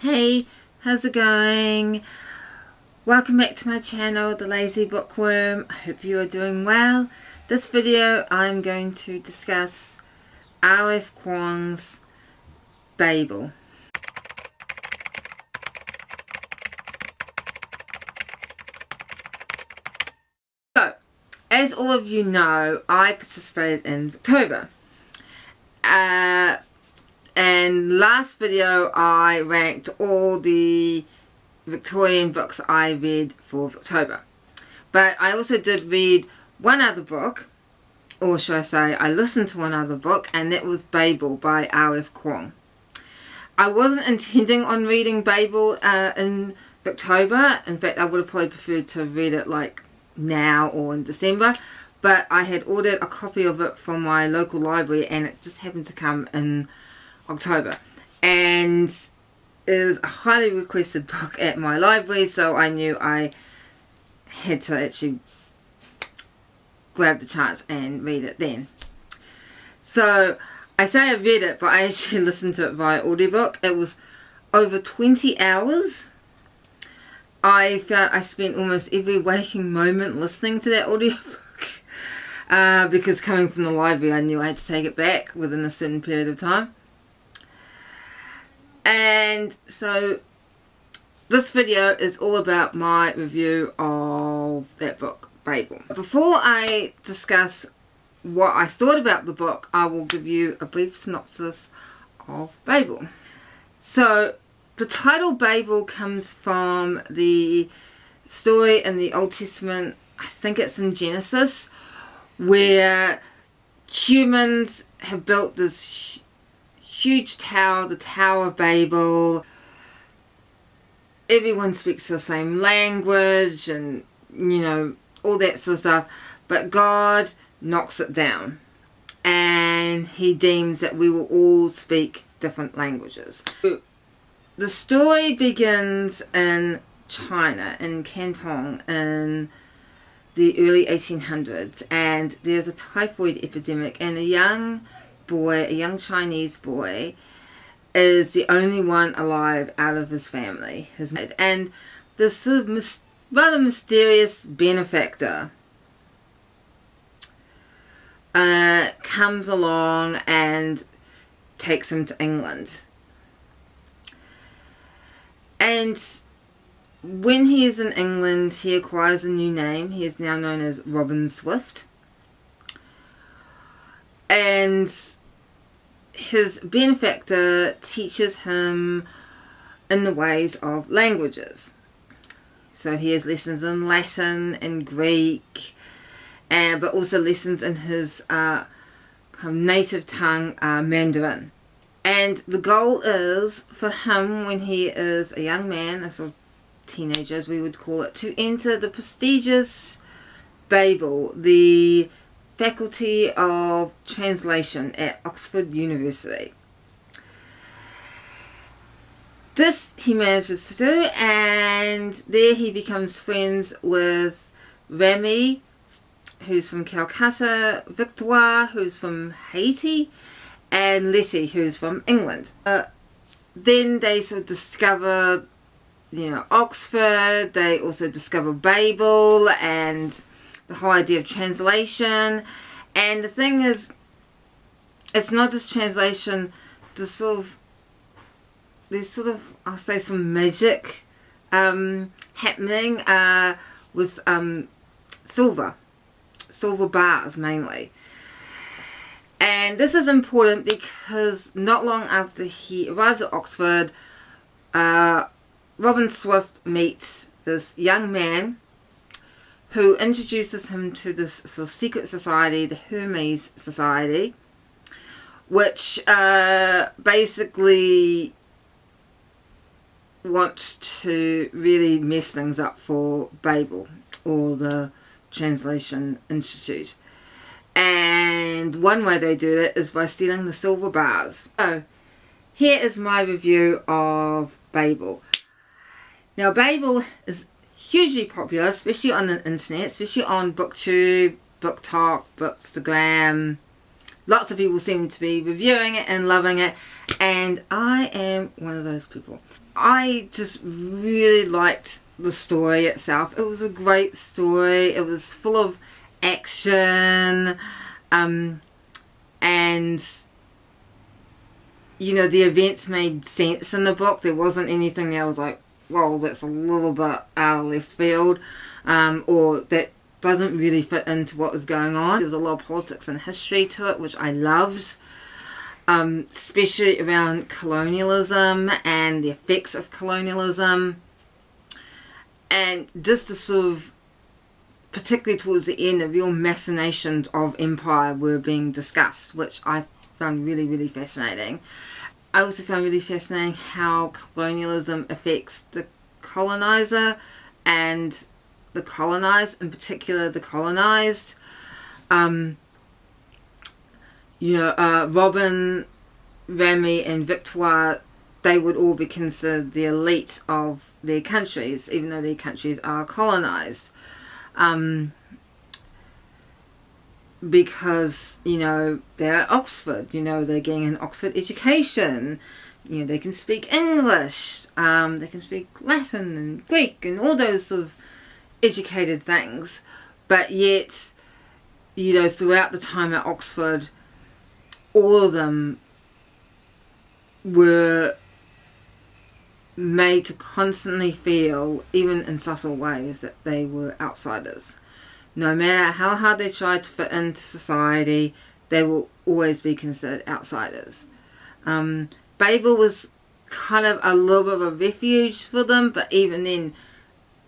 Hey, how's it going? Welcome back to my channel, The Lazy Bookworm. I hope you are doing well. This video I'm going to discuss R.F. Kuang's Babel. So, as all of you know, I participated in Victober. And last video I ranked all the Victorian books I read for Victober. But I also did read one other book, or should I say I listened to one other book, and that was Babel by R.F. Kuang. I wasn't intending on reading Babel in Victober. In fact, I would have probably preferred to read it like now or in December. But I had ordered a copy of it from my local library and it just happened to come in October. And it is a highly requested book at my library, so I knew I had to actually grab the chance and read it then. So I say I read it, but I actually listened to it via audiobook. It was over 20 hours. I felt I spent almost every waking moment listening to that audiobook. Because coming from the library I knew I had to take it back within a certain period of time. And so this video is all about my review of that book, Babel. Before I discuss what I thought about the book, I will give you a brief synopsis of Babel. So the title Babel comes from the story in the Old Testament, I think it's in Genesis, where humans have built this huge tower, the Tower of Babel. Everyone speaks the same language and, you know, all that sort of stuff. But God knocks it down. And he deems that we will all speak different languages. The story begins in China, in Canton, in the early 1800s. And there's a typhoid epidemic and a young Chinese boy is the only one alive out of his family. And this sort of rather mysterious benefactor comes along and takes him to England. And when he is in England, he acquires a new name. He is now known as Robin Swift. And his benefactor teaches him in the ways of languages. So he has lessons in Latin and Greek, but also lessons in his native tongue, Mandarin. And the goal is for him, when he is a young man, a sort of teenager as we would call it, to enter the prestigious Babel, the Faculty of Translation at Oxford University. This he manages to do, and there he becomes friends with Rami, who's from Calcutta, Victober, who's from Haiti, and Letty, who's from England. Then they sort of discover, you know, Oxford. They also discover Babel and the whole idea of translation. And the thing is, it's not just translation. There's sort of I'll say some magic happening with silver bars mainly. And this is important because not long after he arrives at Oxford, Robin Swift meets this young man who introduces him to this sort of secret society, the Hermes Society, which basically wants to really mess things up for Babel, or the Translation Institute. And one way they do that is by stealing the silver bars. So here is my review of Babel. Now Babel is hugely popular, especially on the internet, especially on BookTube, BookTok, Bookstagram. Lots of people seem to be reviewing it and loving it, and I am one of those people. I just really liked the story itself. It was a great story. It was full of action, and you know, the events made sense in the book. There wasn't anything that I was like, well, that's a little bit out of left field, or that doesn't really fit into what was going on. There was a lot of politics and history to it, which I loved, especially around colonialism and the effects of colonialism, and just the sort of, particularly towards the end, the real machinations of empire were being discussed, which I found really, really fascinating. I also found really fascinating how colonialism affects the colonizer and the colonized, in particular the colonized. You know, Robin, Rami and Victober, they would all be considered the elite of their countries, even though their countries are colonized. Because, you know, they're at Oxford, you know, they're getting an Oxford education, you know, they can speak English, they can speak Latin and Greek and all those sort of educated things, but yet, you know, throughout the time at Oxford, all of them were made to constantly feel, even in subtle ways, that they were outsiders. No matter how hard they tried to fit into society, they will always be considered outsiders. Babel was kind of a little bit of a refuge for them, but even then,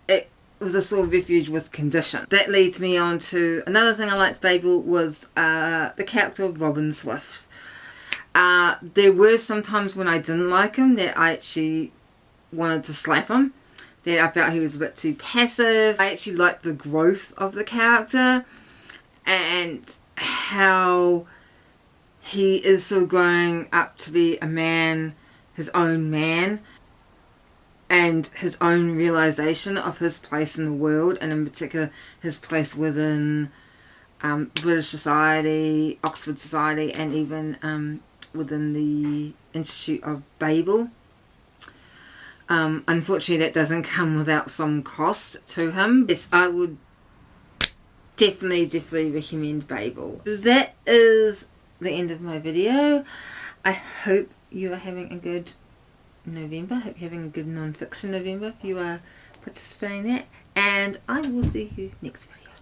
it was a sort of refuge with condition. That leads me on to another thing I liked Babel was the character of Robin Swift. There were some times when I didn't like him that I actually wanted to slap him. That I felt he was a bit too passive. I actually liked the growth of the character and how he is sort of growing up to be a man, his own man, and his own realization of his place in the world, and in particular his place within British society, Oxford society, and even within the Institute of Babel. Unfortunately, that doesn't come without some cost to him. Yes, I would definitely recommend Babel. That is the end of my video. I hope you are having a good November. I hope you're having a good non-fiction November if you are participating in that. And I will see you next video.